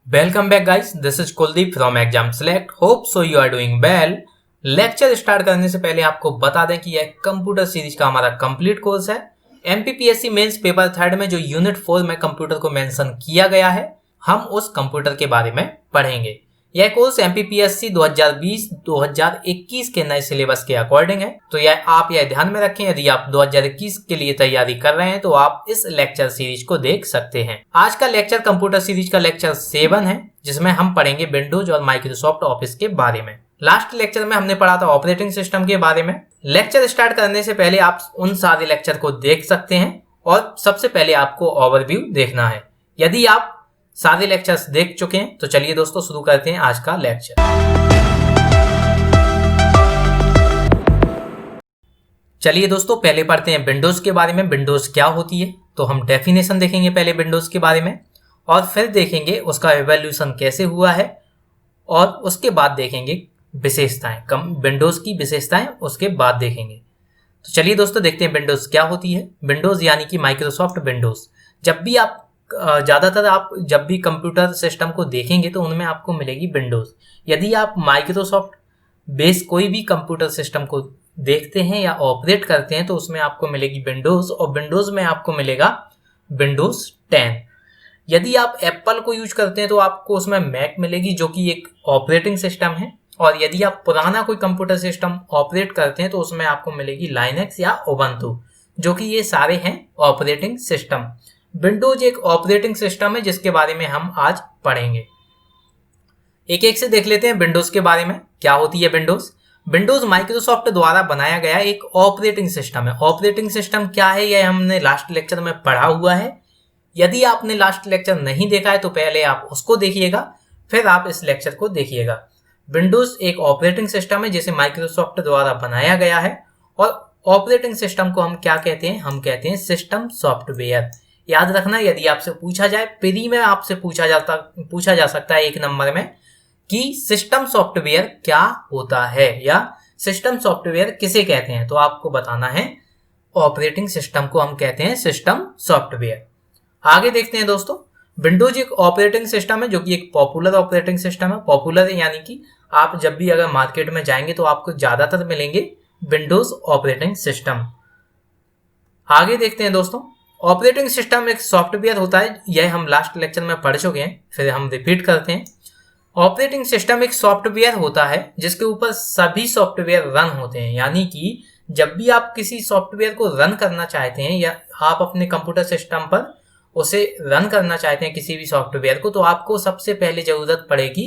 Welcome back guys, this is Kuldeep from Exam Select. Hope so you are doing well. Lecture start करने से पहले आपको बता दें कि यह कंप्यूटर सीरीज का हमारा कंप्लीट कोर्स है। एमपीपीएससी मेंस पेपर थर्ड में जो यूनिट 4 में कंप्यूटर को मेंशन किया गया है, हम उस कंप्यूटर के बारे में पढ़ेंगे। यह कोर्स एमपीपीएससी 2020-2021 के नए सिलेबस के अकॉर्डिंग है, तो आप यह ध्यान में रखें। यदि आप 2021 के लिए तैयारी कर रहे हैं तो आप इस लेक्चर सीरीज को देख सकते हैं। आज का लेक्चर कंप्यूटर सीरीज का लेक्चर 7 है, जिसमें हम पढ़ेंगे विंडोज और माइक्रोसॉफ्ट ऑफिस के बारे में। लास्ट लेक्चर में हमने पढ़ा था ऑपरेटिंग सिस्टम के बारे में। लेक्चर स्टार्ट करने से पहले आप उन सारे लेक्चर को देख सकते हैं और सबसे पहले आपको ओवरव्यू देखना है। यदि आप सारे लेक्चर्स देख चुके हैं तो चलिए दोस्तों शुरू करते हैं आज का लेक्चर। चलिए दोस्तों पहले पढ़ते हैं विंडोज के बारे में। विंडोज क्या होती है, तो हम डेफिनेशन देखेंगे पहले विंडोज के बारे में, और फिर देखेंगे उसका एवोल्यूशन कैसे हुआ है, और उसके बाद देखेंगे विशेषताएं, विंडोज की विशेषताएं उसके बाद देखेंगे। तो चलिए दोस्तों देखते हैं विंडोज क्या होती है। विंडोज यानी कि माइक्रोसॉफ्ट विंडोज। जब भी आप जब भी कंप्यूटर सिस्टम को देखेंगे तो उनमें आपको मिलेगी विंडोज। यदि आप माइक्रोसॉफ्ट बेस कोई भी कंप्यूटर सिस्टम को देखते हैं या ऑपरेट करते हैं तो उसमें आपको मिलेगी विंडोज, और विंडोज में आपको मिलेगा विंडोज 10। यदि आप एप्पल को यूज करते हैं तो आपको उसमें मैक मिलेगी, जो कि एक ऑपरेटिंग सिस्टम है। और यदि आप पुराना कोई कंप्यूटर सिस्टम ऑपरेट करते हैं तो उसमें आपको मिलेगी लाइनक्स या उबंटू, जो कि ये सारे हैं ऑपरेटिंग सिस्टम। विंडोज एक ऑपरेटिंग सिस्टम है जिसके बारे में हम आज पढ़ेंगे। एक एक से देख लेते हैं विंडोज के बारे में। क्या होती है विंडोज? विंडोज माइक्रोसॉफ्ट द्वारा बनाया गया एक ऑपरेटिंग सिस्टम है। ऑपरेटिंग सिस्टम क्या है यह हमने लास्ट लेक्चर में पढ़ा हुआ है। यदि आपने लास्ट लेक्चर नहीं देखा है तो पहले आप उसको देखिएगा, फिर आप इस लेक्चर को देखिएगा। विंडोज एक ऑपरेटिंग सिस्टम है जिसे माइक्रोसॉफ्ट द्वारा बनाया गया है, और ऑपरेटिंग सिस्टम को हम क्या कहते हैं? हम कहते हैं सिस्टम सॉफ्टवेयर। याद रखना, यदि आपसे पूछा जाए, प्री में आपसे पूछा जा सकता है 1 नंबर में कि सिस्टम सॉफ्टवेयर क्या होता है या सिस्टम सॉफ्टवेयर किसे कहते हैं, तो आपको बताना है ऑपरेटिंग सिस्टम को हम कहते हैं सिस्टम सॉफ्टवेयर। आगे देखते हैं दोस्तों। विंडोज एक ऑपरेटिंग सिस्टम है जो कि एक पॉपुलर ऑपरेटिंग सिस्टम है। पॉपुलर यानी कि आप जब भी अगर मार्केट में जाएंगे तो आपको ज्यादातर मिलेंगे विंडोज ऑपरेटिंग सिस्टम। आगे देखते हैं दोस्तों। ऑपरेटिंग सिस्टम एक सॉफ्टवेयर होता है, यह हम लास्ट लेक्चर में पढ़ चुके हैं, फिर हम रिपीट करते हैं। ऑपरेटिंग सिस्टम एक सॉफ्टवेयर होता है जिसके ऊपर सभी सॉफ्टवेयर रन होते हैं। यानी कि जब भी आप किसी सॉफ्टवेयर को रन करना चाहते हैं या आप अपने कंप्यूटर सिस्टम पर उसे रन करना चाहते हैं किसी भी सॉफ्टवेयर को, तो आपको सबसे पहले जरूरत पड़ेगी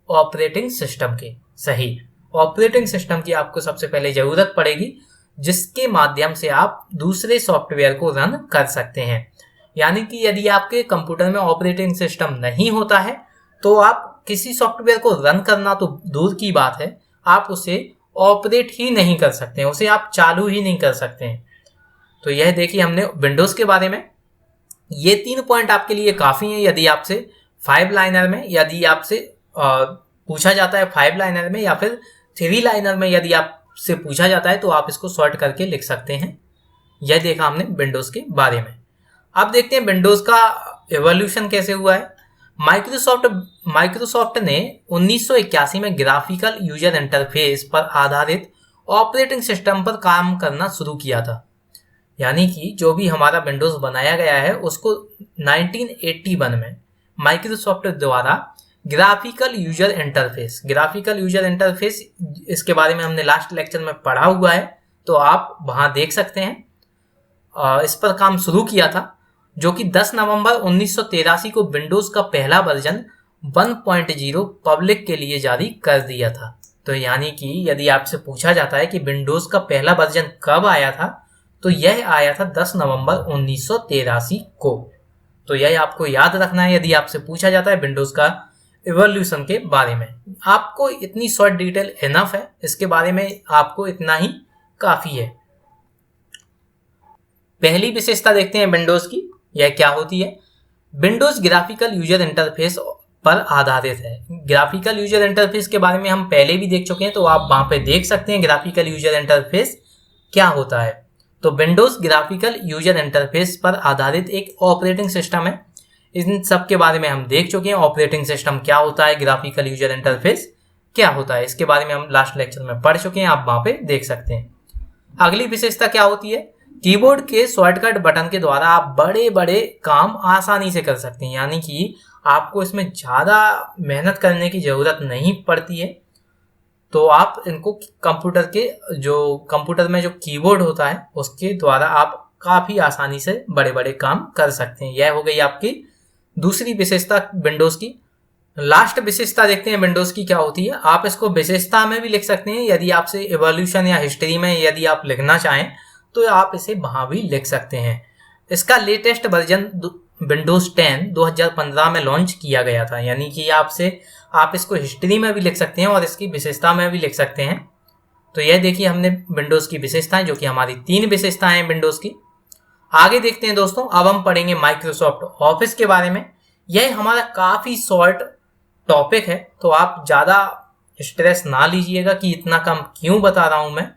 ऑपरेटिंग सिस्टम की। सही, ऑपरेटिंग सिस्टम की आपको सबसे पहले जरूरत पड़ेगी, जिसके माध्यम से आप दूसरे सॉफ्टवेयर को रन कर सकते हैं। यानी कि यदि आपके कंप्यूटर में ऑपरेटिंग सिस्टम नहीं होता है तो आप किसी सॉफ्टवेयर को रन करना तो दूर की बात है, आप उसे ऑपरेट ही नहीं कर सकते हैं, उसे आप चालू ही नहीं कर सकते हैं। तो यह देखिए हमने विंडोज के बारे में। ये 3 पॉइंट आपके लिए काफी हैं। यदि आपसे 5 लाइनर में यदि आपसे पूछा जाता है 5 लाइनर में या फिर 3 लाइनर में यदि आपसे पूछा जाता है तो आप इसको शॉर्ट करके लिख सकते हैं। यह देखा हमने विंडोज के बारे में। अब देखते हैं विंडोज का एवोल्यूशन कैसे हुआ है। माइक्रोसॉफ्ट ने 1981 में ग्राफिकल यूजर इंटरफेस पर आधारित ऑपरेटिंग सिस्टम पर काम करना शुरू किया था। यानी कि जो भी हमारा विंडोज बनाया गया है उसको 1981 में माइक्रोसॉफ्ट द्वारा ग्राफिकल यूजर इंटरफेस इसके बारे में हमने लास्ट लेक्चर में पढ़ा हुआ है, तो आप वहां देख सकते हैं। इस पर काम शुरू किया था, जो कि 10 नवंबर 1983 को विंडोज का पहला वर्जन 1.0 पब्लिक के लिए जारी कर दिया था। तो यानी कि यदि आपसे पूछा जाता है कि विंडोज का पहला वर्जन कब आया था, तो यह आया था 10 नवंबर 1983 को। तो यह आपको याद रखना है यदि आपसे पूछा जाता है विंडोज का एवोल्यूशन के बारे में। आपको इतनी शॉर्ट डिटेल इनफ है, इसके बारे में आपको इतना ही काफी है। पहली विशेषता देखते हैं विंडोज की, यह क्या होती है। विंडोज ग्राफिकल यूजर इंटरफेस पर आधारित है। ग्राफिकल यूजर इंटरफेस के बारे में हम पहले भी देख चुके हैं, तो आप वहां पे देख सकते हैं ग्राफिकल यूजर इंटरफेस क्या होता है। तो विंडोज ग्राफिकल यूजर इंटरफेस पर आधारित एक ऑपरेटिंग सिस्टम है। इन सब के बारे में हम देख चुके हैं। ऑपरेटिंग सिस्टम क्या होता है, ग्राफिकल यूजर इंटरफेस क्या होता है, इसके बारे में हम लास्ट लेक्चर में पढ़ चुके हैं, आप वहां पे देख सकते हैं। अगली विशेषता क्या होती है, कीबोर्ड के शॉर्टकट बटन के द्वारा आप बड़े बड़े काम आसानी से कर सकते हैं, यानी कि आपको इसमें ज़्यादा मेहनत करने की ज़रूरत नहीं पड़ती है। तो आप इनको कंप्यूटर में जो कीबोर्ड होता है उसके द्वारा आप काफ़ी आसानी से बड़े बड़े काम कर सकते हैं। यह हो गई आपकी दूसरी विशेषता विंडोज़ की। लास्ट विशेषता देखते हैं विंडोज़ की क्या होती है। आप इसको विशेषता में भी लिख सकते हैं, यदि आपसे इवोल्यूशन या हिस्ट्री में यदि आप लिखना चाहें तो आप इसे वहाँ भी लिख सकते हैं। इसका लेटेस्ट वर्जन विंडोज़ 10 2015 में लॉन्च किया गया था, यानी कि आप इसको हिस्ट्री में भी लिख सकते हैं और इसकी विशेषता में भी लिख सकते हैं। तो यह देखिए हमने विंडोज़ की विशेषताएं, जो कि हमारी 3 विशेषताएं हैं विंडोज़ की। आगे देखते हैं दोस्तों, अब हम पढ़ेंगे माइक्रोसॉफ्ट ऑफिस के बारे में। यह हमारा काफ़ी शॉर्ट टॉपिक है, तो आप ज़्यादा स्ट्रेस ना लीजिएगा कि इतना कम क्यों बता रहा हूँ मैं।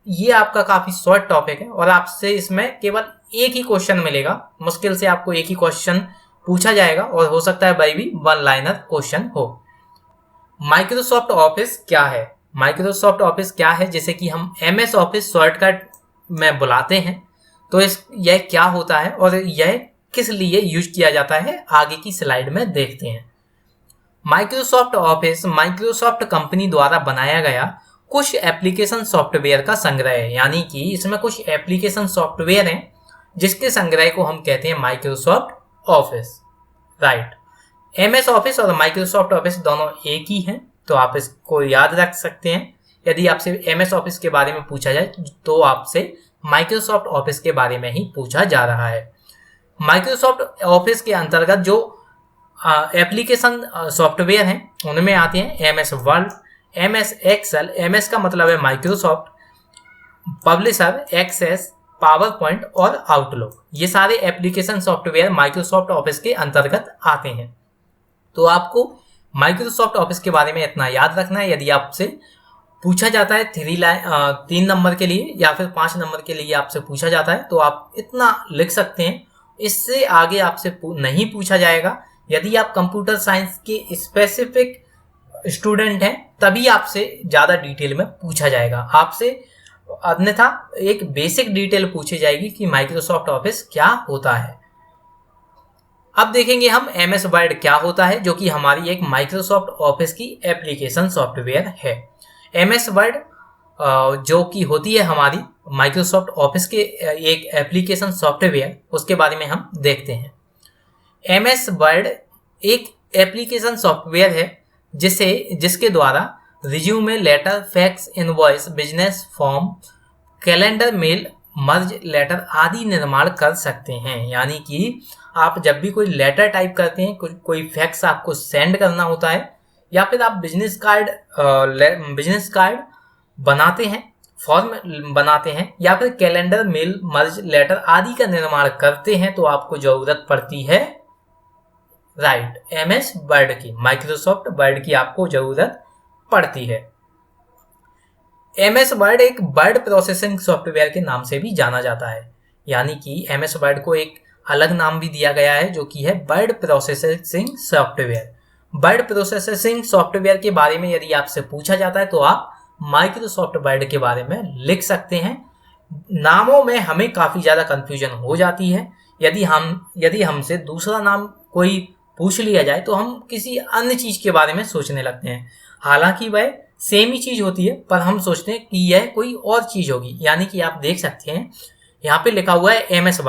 ये आपका काफ़ी शॉर्ट टॉपिक है और आपसे इसमें केवल एक ही क्वेश्चन मिलेगा। मुश्किल से आपको एक ही क्वेश्चन पूछा जाएगा और हो सकता है वही भी 1 लाइनर क्वेश्चन हो। माइक्रोसॉफ्ट ऑफिस क्या है? माइक्रोसॉफ्ट ऑफिस क्या है, जैसे कि हम MS ऑफिस शॉर्टकट में बुलाते हैं, तो यह क्या होता है और यह किस लिए यूज किया जाता है, आगे की स्लाइड में देखते हैं। माइक्रोसॉफ्ट ऑफिस माइक्रोसॉफ्ट कंपनी द्वारा बनाया गया कुछ एप्लीकेशन सॉफ्टवेयर का संग्रह है, यानी कि इसमें कुछ एप्लीकेशन सॉफ्टवेयर हैं जिसके संग्रह को हम कहते हैं Microsoft office. Right, MS office और माइक्रोसॉफ्ट ऑफिस दोनों एक ही हैं, तो आप इसको याद रख सकते हैं। यदि आपसे MS ऑफिस के बारे में पूछा जाए तो आपसे माइक्रोसॉफ्ट ऑफिस के बारे में ही पूछा जा रहा है। माइक्रोसॉफ्ट ऑफिस के अंतर्गत जो एप्लीकेशन सॉफ्टवेयर हैं उनमें आते हैं MS word, MS excel, MS का मतलब है Microsoft, publisher, access, PowerPoint और आउटलुक। ये सारे एप्लीकेशन सॉफ्टवेयर माइक्रोसॉफ्ट ऑफिस के अंतर्गत आते हैं। तो आपको माइक्रोसॉफ्ट ऑफिस के बारे में इतना याद रखना है। यदि आपसे पूछा जाता है 3 नंबर के लिए या फिर 5 नंबर के लिए आपसे पूछा जाता है तो आप इतना लिख सकते हैं, इससे आगे आपसे नहीं पूछा जाएगा। यदि आप कंप्यूटर साइंस के स्पेसिफिक स्टूडेंट हैं तभी आपसे ज़्यादा डिटेल में पूछा जाएगा, आपसे अन्यथा एक बेसिक डिटेल पूछी जाएगी कि माइक्रोसॉफ्ट ऑफिस क्या होता है। अब देखेंगे हम MS वर्ड क्या होता है, जो कि हमारी एक माइक्रोसॉफ्ट ऑफिस की एप्लीकेशन सॉफ्टवेयर है। MS वर्ड जो कि होती है हमारी माइक्रोसॉफ्ट ऑफिस के एक एप्लीकेशन सॉफ्टवेयर, उसके बारे में हम देखते हैं। MS वर्ड एक एप्लीकेशन सॉफ्टवेयर है जिसके द्वारा resume, letter, fax, invoice, business form, calendar, mail, merge letter आदि निर्माण कर सकते हैं। यानी कि आप जब भी कोई लेटर टाइप करते हैं, कोई फैक्स आपको सेंड करना होता है, या फिर आप बिजनेस कार्ड बनाते हैं, फॉर्म बनाते हैं, या फिर कैलेंडर, मेल, मर्ज लेटर आदि का निर्माण करते हैं, तो आपको जरूरत पड़ती है राइट MS वर्ड की, माइक्रोसॉफ्ट वर्ड की आपको जरूरत पड़ती है। MS वर्ड एक वर्ड प्रोसेसिंग सॉफ्टवेयर के नाम से भी जाना जाता है, यानी कि MS वर्ड को एक अलग नाम भी दिया गया है जो कि है word processing software. Word processing software के बारे में यदि आपसे पूछा जाता है तो आप माइक्रोसॉफ्ट वर्ड के बारे में लिख सकते हैं। नामों में हमें काफ़ी ज़्यादा कंफ्यूजन हो जाती है। यदि हमसे दूसरा नाम कोई पूछ लिया जाए तो हम किसी अन्य चीज़ के बारे में सोचने लगते हैं, हालांकि वह सेम ही चीज़ होती है, पर हम सोचते हैं कि यह कोई और चीज़ होगी। यानी कि आप देख सकते हैं यहाँ पे लिखा हुआ है MS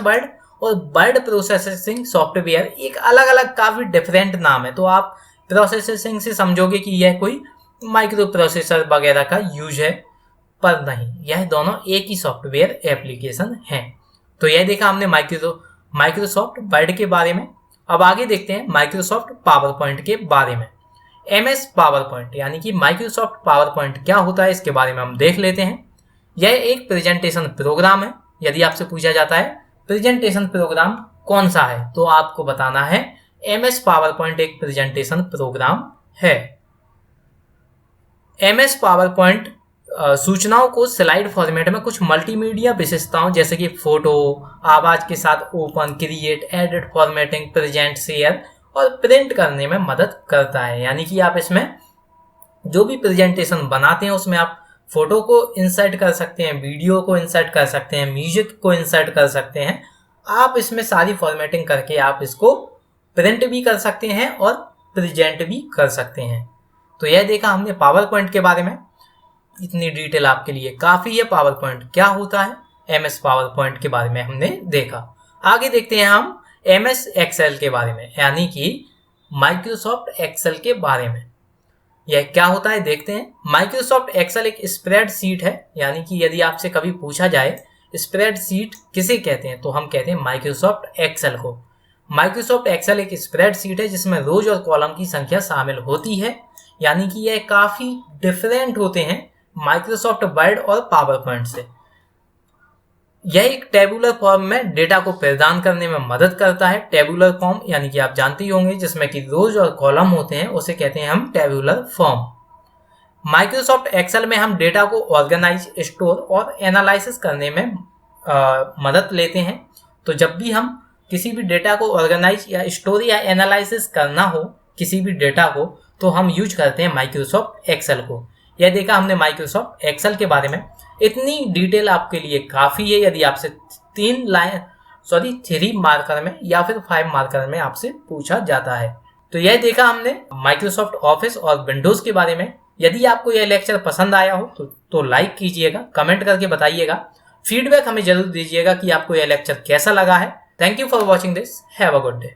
वर्ड और वर्ड प्रोसेसिंग सॉफ्टवेयर एक अलग अलग काफ़ी डिफरेंट नाम है। तो आप प्रोसेसिंग से समझोगे कि यह कोई माइक्रो प्रोसेसर वगैरह का यूज है, पर नहीं, यह दोनों एक ही सॉफ्टवेयर एप्लीकेशन हैं। तो यह देखा हमने माइक्रोसॉफ्ट वर्ड के बारे में। अब आगे देखते हैं माइक्रोसॉफ्ट पावर पॉइंट के बारे में। MS पावर पॉइंट यानी कि माइक्रोसॉफ्ट पावर पॉइंट क्या होता है, इसके बारे में हम देख लेते हैं। यह एक प्रेजेंटेशन प्रोग्राम है। यदि आपसे पूछा जाता है प्रेजेंटेशन प्रोग्राम कौन सा है, तो आपको बताना है MS पावर पॉइंट एक प्रेजेंटेशन प्रोग्राम है। MS पावर पॉइंट सूचनाओं को स्लाइड फॉर्मेट में कुछ मल्टीमीडिया विशेषताओं जैसे कि फोटो, आवाज के साथ open, create, edit, formatting, present, share और प्रिंट करने में मदद करता है। यानी कि आप इसमें जो भी प्रेजेंटेशन बनाते हैं उसमें आप फोटो को इंसर्ट कर सकते हैं, वीडियो को इंसर्ट कर सकते हैं, म्यूजिक को इंसर्ट कर सकते हैं। आप इसमें सारी फॉर्मेटिंग करके आप इसको प्रिंट भी कर सकते हैं और प्रेजेंट भी कर सकते हैं। तो यह देखा हमने पावर पॉइंट के बारे में। इतनी डिटेल आपके लिए काफ़ी है। पावर पॉइंट क्या होता है, MS पावर पॉइंट के बारे में हमने देखा। आगे देखते हैं हम MS एक्सेल के बारे में, यानी कि माइक्रोसॉफ्ट एक्सेल के बारे में। यह क्या होता है देखते हैं। माइक्रोसॉफ्ट एक्सेल एक स्प्रेडशीट है, यानी कि यदि आपसे कभी पूछा जाए स्प्रेडशीट किसे कहते हैं तो हम कहते हैं माइक्रोसॉफ्ट एक्सेल को। माइक्रोसॉफ्ट एक्सेल एक स्प्रेडशीट है जिसमें रोज और कॉलम की संख्या शामिल होती है, यानी कि यह काफ़ी डिफरेंट होते हैं माइक्रोसॉफ्ट वर्ड और पावर पॉइंट से। यह एक टेबुलर फॉर्म में डेटा को प्रदान करने में मदद करता है। टेबुलर फॉर्म यानी कि आप जानते ही होंगे जिसमें कि रोज और कॉलम होते हैं, उसे कहते हैं हम टेबुलर फॉर्म। माइक्रोसॉफ्ट एक्सेल में हम डेटा को ऑर्गेनाइज, स्टोर और एनालिसिस करने में मदद लेते हैं। तो जब भी हम किसी भी डेटा को ऑर्गेनाइज या स्टोर या एनालिसिस करना हो किसी भी डेटा को, तो हम यूज करते हैं माइक्रोसॉफ्ट एक्सेल को। यह देखा हमने माइक्रोसॉफ्ट एक्सेल के बारे में। इतनी डिटेल आपके लिए काफ़ी है। यदि आपसे 3 मार्कर में या फिर 5 मार्कर में आपसे पूछा जाता है। तो यह देखा हमने माइक्रोसॉफ्ट ऑफिस और विंडोज़ के बारे में। यदि आपको यह लेक्चर पसंद आया हो तो लाइक कीजिएगा, कमेंट करके बताइएगा, फीडबैक हमें जरूर दीजिएगा कि आपको यह लेक्चर कैसा लगा है। Thank you for watching this. Have a good day.